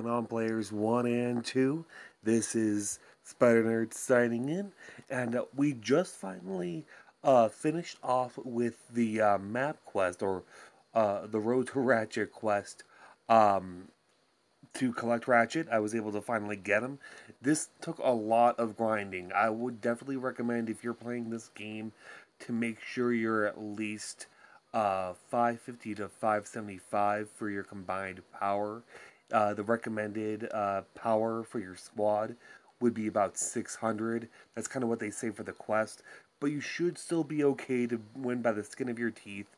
going on, players 1 and 2? This is Spider Nerd signing in, and we just finally finished off with the map quest, or the Road to Ratchet quest, um, to collect Ratchet. I was able to finally get him. This took a lot of grinding. I would definitely recommend, if you're playing this game, to make sure you're at least 550 to 575 for your combined power. The recommended power for your squad would be about 600. That's kind of what they say for the quest. But you should still be okay to win by the skin of your teeth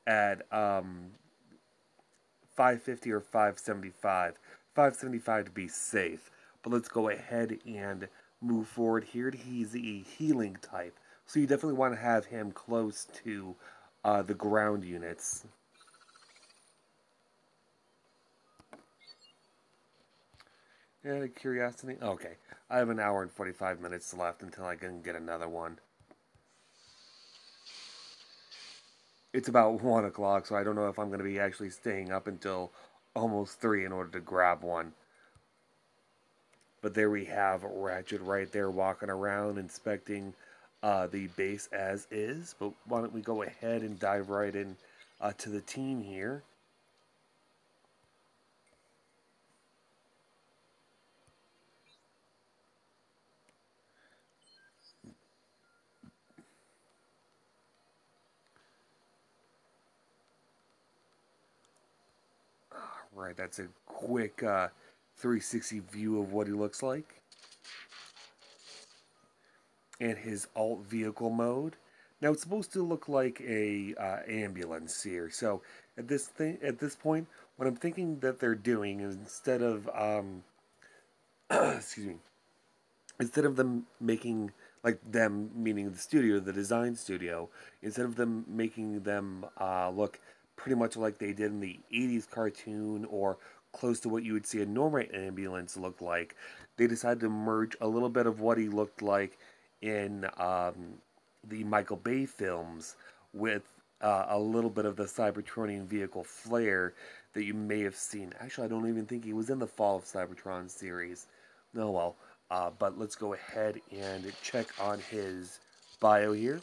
at 550 or 575. 575 to be safe. But let's go ahead and move forward here. He's a healing type, so you definitely want to have him close to the ground units. Out of curiosity, okay, I have an hour and 45 minutes left until I can get another one. It's about 1 o'clock, so I don't know if I'm going to be actually staying up until almost 3 in order to grab one. But there we have Ratchet right there walking around inspecting the base as is. But why don't we go ahead and dive right in to the team here. Right, that's a quick 360 view of what he looks like. And his alt vehicle mode. Now it's supposed to look like a ambulance here. So at this point, what I'm thinking that they're doing is, instead of excuse me, instead of them making, like, them meaning the studio, the design studio, instead of them making them look pretty much like they did in the 80s cartoon, or close to what you would see a normal ambulance look like, they decided to merge a little bit of what he looked like in the Michael Bay films with a little bit of the Cybertronian vehicle flair that you may have seen. Actually, I don't even think he was in the Fall of Cybertron series. No, well, but let's go ahead and check on his bio here.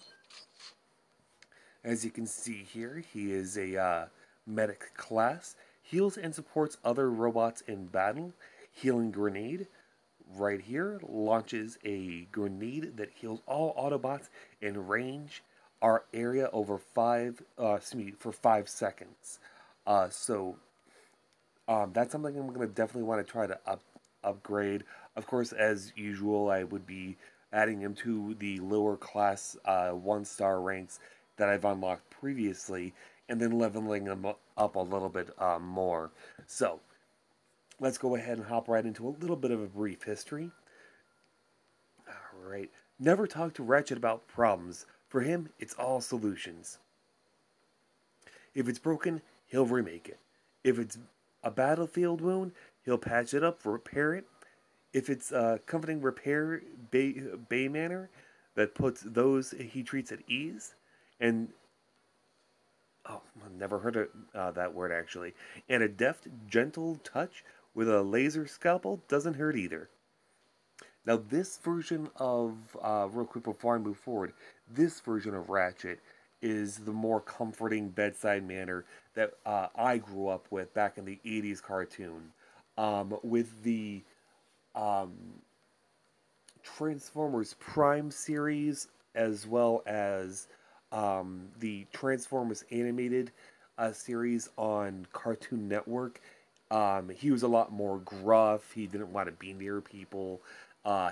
As you can see here, he is a medic class. Heals and supports other robots in battle. Healing grenade. Right here, launches a grenade that heals all Autobots in range our area over for 5 seconds. So that's something I'm going to definitely want to try to upgrade. Of course, as usual, I would be adding him to the lower class 1-star ranks that I've unlocked previously, and then leveling them up a little bit more. So let's go ahead and hop right into a little bit of a brief history. Alright. Never talk to Ratchet about problems. For him, it's all solutions. If it's broken, he'll remake it. If it's a battlefield wound, he'll patch it up, repair it. If it's a comforting repair bay manner that puts those he treats at ease, and oh, I've never heard of that word actually. And a deft, gentle touch with a laser scalpel doesn't hurt either. Now, this version of, real quick before I move forward, this version of Ratchet is the more comforting bedside manner that I grew up with back in the 80s cartoon. With the Transformers Prime series, as well as the Transformers animated series on Cartoon Network, he was a lot more gruff. He didn't want to be near people.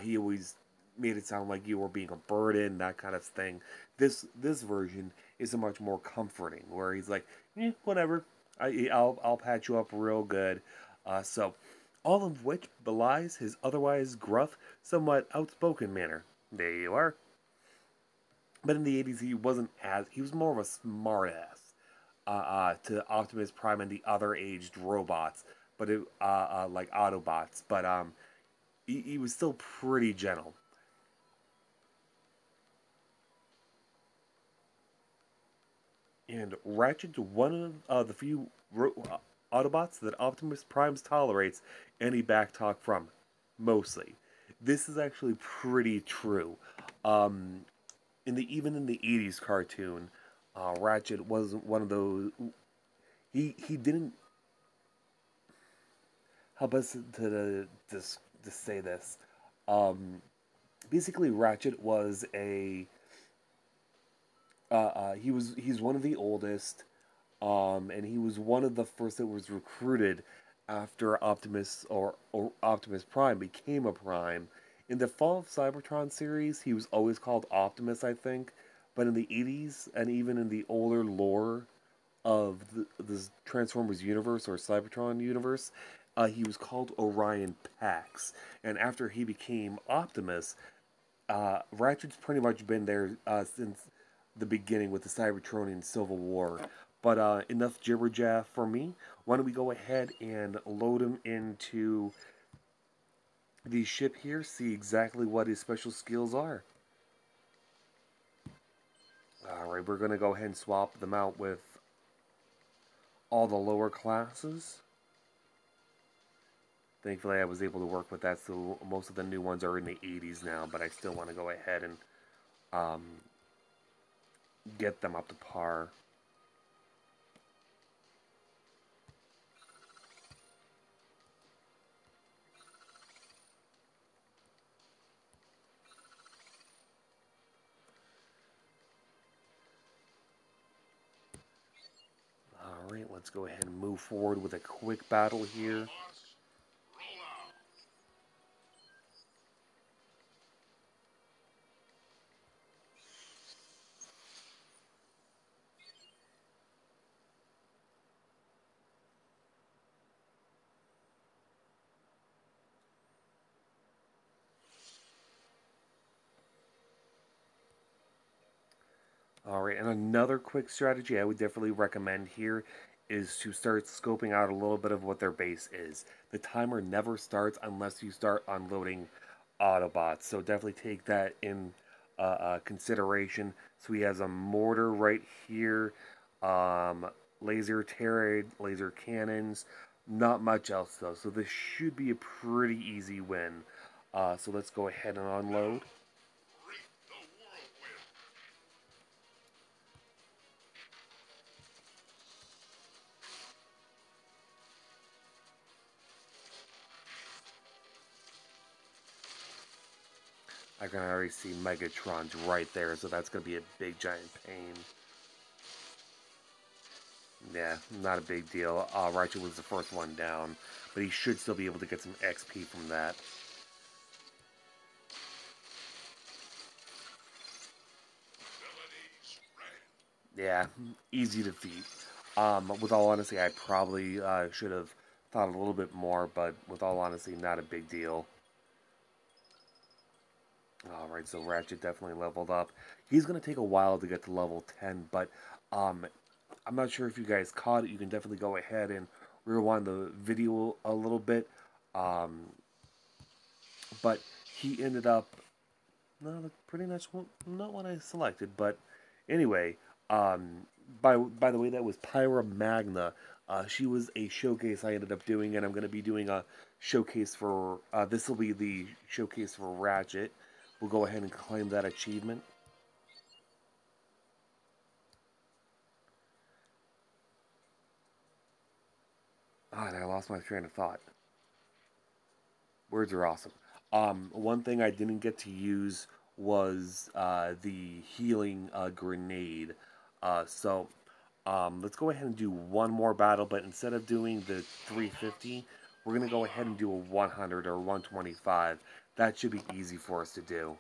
He always made it sound like you were being a burden, that kind of thing. This version is a much more comforting, where he's like, whatever, I'll patch you up real good. So, all of which belies his otherwise gruff, somewhat outspoken manner. There you are. But in the 80s, he was more of a smartass to Optimus Prime and the other aged robots, but like Autobots. But he was still pretty gentle. And Ratchet's one of the few Autobots that Optimus Prime tolerates any backtalk from. Mostly. This is actually pretty true. Um, even in the '80s cartoon, Ratchet wasn't one of those. He didn't. How best to say this? Um, Basically, Ratchet was a he's one of the oldest, and he was one of the first that was recruited after or Optimus Prime became a Prime. In the Fall of Cybertron series, he was always called Optimus, I think, but in the '80s and even in the older lore of the Transformers universe or Cybertron universe, he was called Orion Pax. And after he became Optimus, Ratchet's pretty much been there since the beginning with the Cybertronian Civil War. But enough jibber jaff for me. Why don't we go ahead and load him into the ship here, see exactly what his special skills are. Alright, we're going to go ahead and swap them out with all the lower classes. Thankfully, I was able to work with that, so most of the new ones are in the '80s now, but I still want to go ahead and um, get them up to par. Alright, let's go ahead and move forward with a quick battle here. Alright, and another quick strategy I would definitely recommend here is to start scoping out a little bit of what their base is. The timer never starts unless you start unloading Autobots, so definitely take that in consideration. So he has a mortar right here, laser turret, laser cannons, not much else though, so this should be a pretty easy win. So let's go ahead and unload. I can already see Megatron's right there, so that's going to be a big giant pain. Yeah, not a big deal. Ratchet was the first one down, but he should still be able to get some XP from that. Yeah, easy defeat. With all honesty, I probably should have thought a little bit more, but with all honesty, not a big deal. Alright, so Ratchet definitely leveled up. He's going to take a while to get to level 10, but um, I'm not sure if you guys caught it. You can definitely go ahead and rewind the video a little bit. Um, but he ended up, no, pretty much not what I selected. But anyway, by the way, that was Pyra Magna. She was a showcase I ended up doing, and I'm going to be doing a showcase for, this will be the showcase for Ratchet. We'll go ahead and claim that achievement. And I lost my train of thought. Words are awesome. One thing I didn't get to use was the healing grenade. Let's go ahead and do one more battle, but instead of doing the 350, we're going to go ahead and do a 100 or 125. That should be easy for us to do.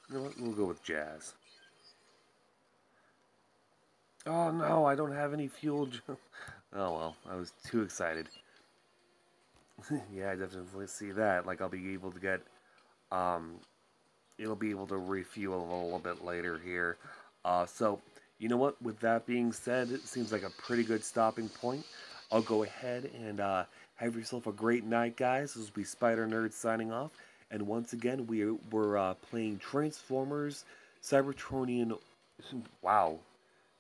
You know what? We'll go with Jazz. Oh no, I don't have any fuel. Oh well, I was too excited. Yeah, I definitely see that. Like I'll be able to get, um, it'll be able to refuel a little bit later here. So you know what? With that being said, it seems like a pretty good stopping point. I'll go ahead and have yourself a great night, guys. This will be Spider Nerd signing off. And once again, we're playing Transformers Cybertronian. Wow.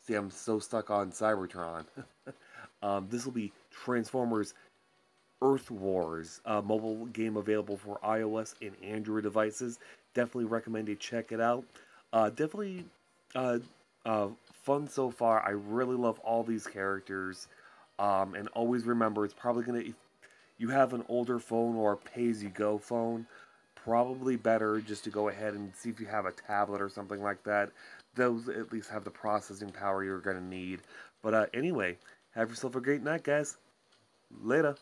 See, I'm so stuck on Cybertron. This will be Transformers Earth Wars, a mobile game available for iOS and Android devices. Definitely recommend you check it out. Definitely uh, fun so far. I really love all these characters. And always remember, it's probably going to, if you have an older phone or a pay-as-you-go phone, probably better just to go ahead and see if you have a tablet or something like that. Those at least have the processing power you're going to need. But anyway, have yourself a great night, guys. Later.